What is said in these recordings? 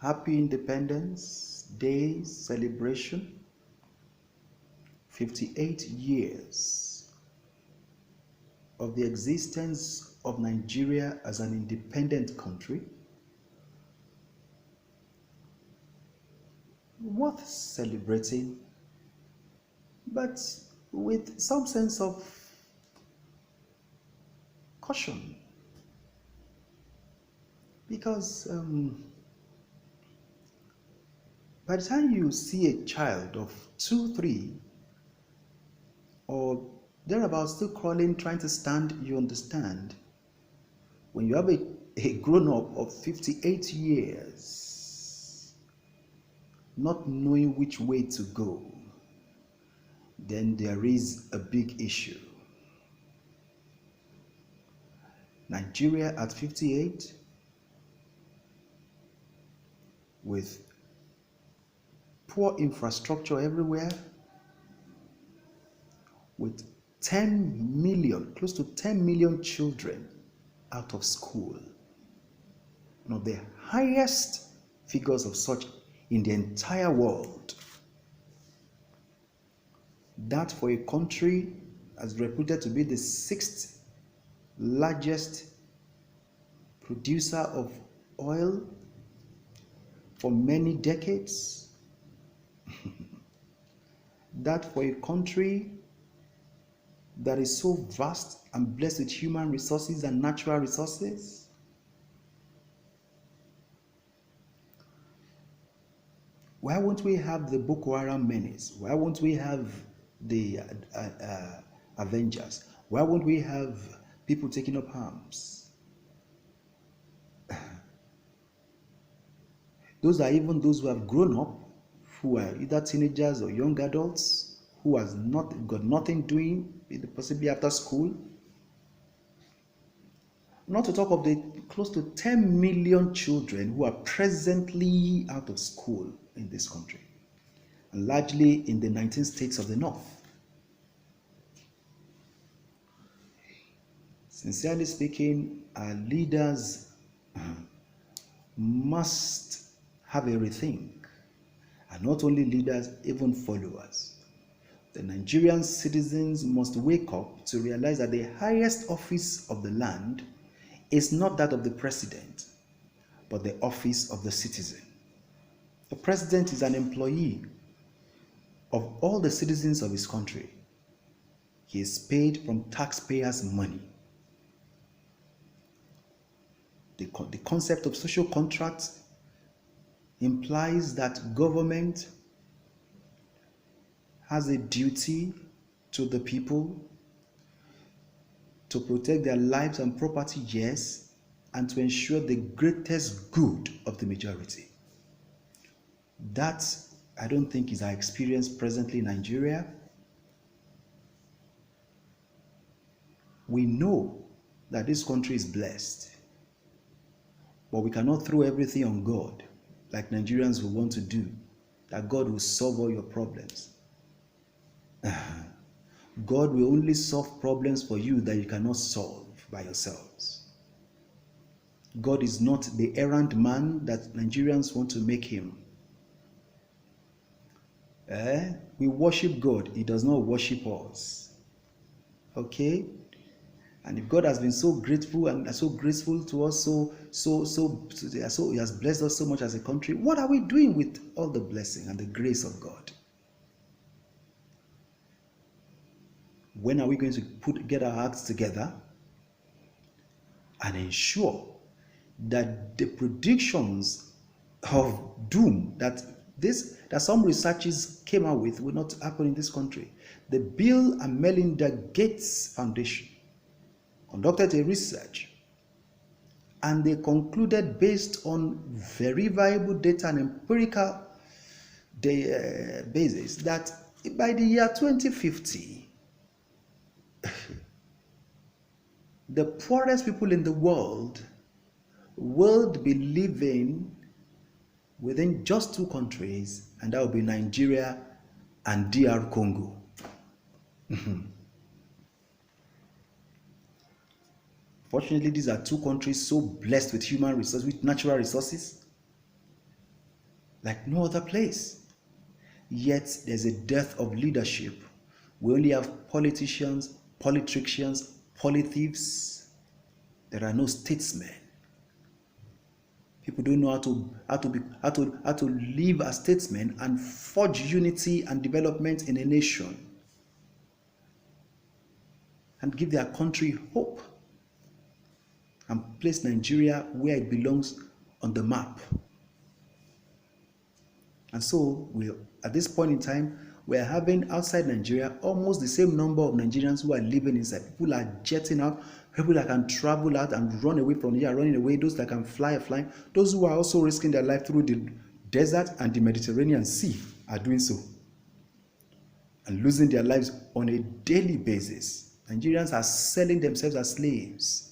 Happy Independence Day celebration. 58 years of the existence of Nigeria as an independent country. Worth celebrating, but with some sense of caution. Because by the time you see a child of 2, 3, or thereabouts still crawling, trying to stand, you understand. When you have a grown up of 58 years, not knowing which way to go, then there is a big issue. Nigeria at 58, with poor infrastructure everywhere, with 10 million, close to 10 million children out of school. One of the highest figures of such in the entire world. That for a country as reputed to be the 6th largest producer of oil for many decades. That for a country that is so vast and blessed with human resources and natural resources. Why won't we have the Boko Haram menace? Why won't we have the Avengers? Why won't we have people taking up arms? Those are even those who have grown up, who are either teenagers or young adults, who has not got nothing doing, possibly after school. Not to talk of the close to 10 million children who are presently out of school in this country, and largely in the 19 states of the north. Sincerely speaking, our leaders must have a rethink, and not only leaders, even followers. The Nigerian citizens must wake up to realize that the highest office of the land is not that of the president, but the office of the citizen. The president is an employee of all the citizens of his country. He is paid from taxpayers' money. The concept of social contract implies that government has a duty to the people to protect their lives and property, yes, and to ensure the greatest good of the majority. That, I don't think, is our experience presently in Nigeria. We know that this country is blessed, but we cannot throw everything on God like Nigerians will want to do, that God will solve all your problems. God will only solve problems for you that you cannot solve by yourselves. God is not the errand man that Nigerians want to make him. We worship God, he does not worship us. Okay? And if God has been so grateful and so graceful to us, so he has blessed us so much as a country, what are we doing with all the blessing and the grace of God? When are we going to get our acts together and ensure that the predictions of doom that some researchers came out with will not happen in this country? The Bill and Melinda Gates Foundation conducted a research, and they concluded, based on verifiable data and empirical basis, that by the year 2050, the poorest people in the world will be living within just 2 countries, and that will be Nigeria and DR Congo. Fortunately, these are 2 countries so blessed with human resources, with natural resources. like no other place. Yet there's a dearth of leadership. We only have politicians, politicians, politics. There are no statesmen. People don't know how to live as statesmen and forge unity and development in a nation and give their country hope and place Nigeria where it belongs on the map. And so at this point in time, we're having outside Nigeria almost the same number of Nigerians who are living inside. People are jetting out, people that can travel out and run away from Nigeria, running away, those that can fly are flying. Those who are also risking their life through the desert and the Mediterranean Sea are doing so and losing their lives on a daily basis. Nigerians are selling themselves as slaves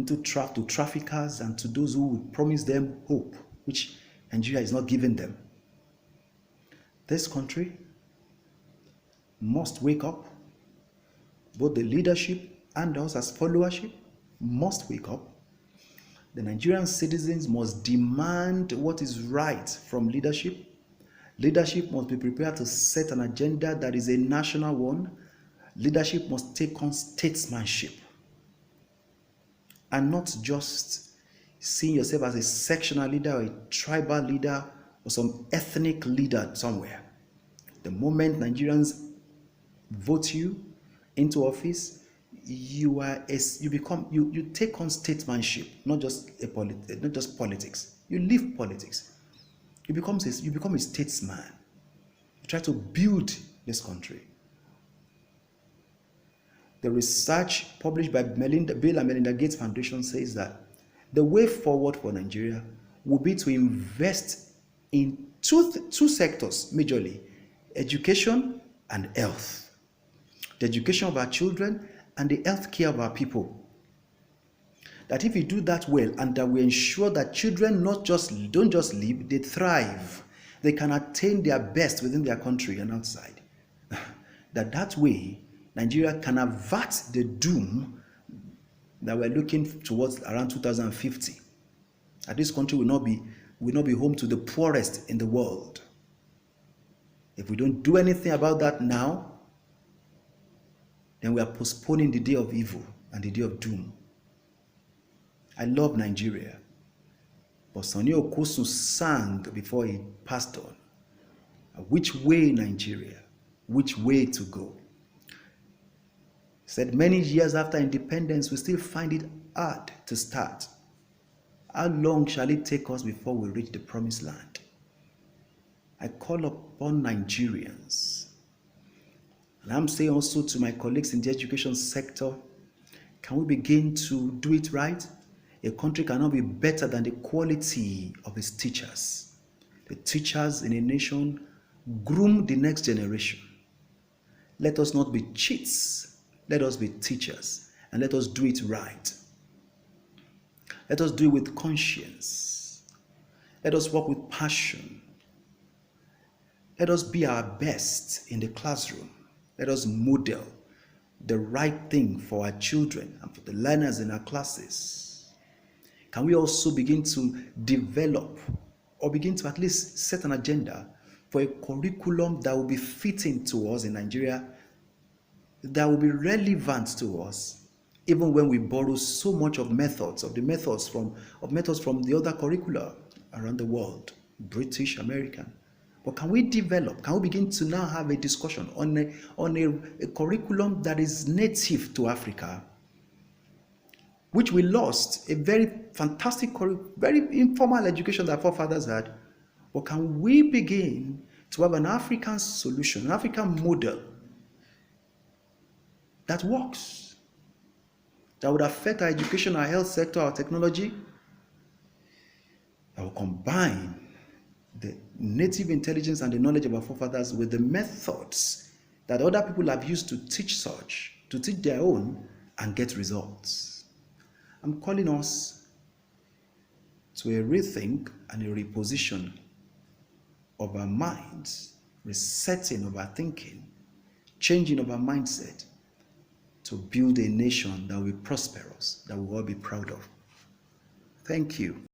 to traffickers and to those who would promise them hope, which Nigeria is not giving them. This country must wake up. Both the leadership and us as followership must wake up. The Nigerian citizens must demand what is right from leadership. Leadership must be prepared to set an agenda that is a national one. Leadership must take on statesmanship and not just seeing yourself as a sectional leader or a tribal leader or some ethnic leader somewhere. The moment Nigerians vote you into office, you take on statesmanship, not just politics. You leave politics. You become a statesman. You try to build this country. The research published by Bill and Melinda Gates Foundation says that the way forward for Nigeria will be to invest in two sectors majorly: education and health. The education of our children and the health care of our people. That if we do that well and that we ensure that children don't just live, they thrive. They can attain their best within their country and outside. That way, Nigeria can avert the doom that we're looking towards around 2050. That this country will not be home to the poorest in the world. If we don't do anything about that now, then we are postponing the day of evil and the day of doom. I love Nigeria, but Sonny Okosun sang before he passed on. Which way, Nigeria? Which way to go? He said many years after independence, we still find it hard to start. How long shall it take us before we reach the promised land? I call upon Nigerians, and I'm saying also to my colleagues in the education sector, can we begin to do it right? A country cannot be better than the quality of its teachers. The teachers in a nation groom the next generation. Let us not be cheats. Let us be teachers, and let us do it right. Let us do it with conscience. Let us work with passion. Let us be our best in the classroom. Let us model the right thing for our children and for the learners in our classes. Can we also begin to develop or begin to at least set an agenda for a curriculum that will be fitting to us in Nigeria, that will be relevant to us, even when we borrow so much of methods from the other curricula around the world, British, American. But can we begin to now have a discussion on a curriculum that is native to Africa, which we lost, a very fantastic, very informal education that our forefathers had. But can we begin to have an African solution, an African model that works, that would affect our education, our health sector, our technology, that will combine the native intelligence and the knowledge of our forefathers with the methods that other people have used to teach their own and get results. I'm calling us to a rethink and a reposition of our minds, resetting of our thinking, changing of our mindset to build a nation that will be prosperous, that we will all be proud of. Thank you.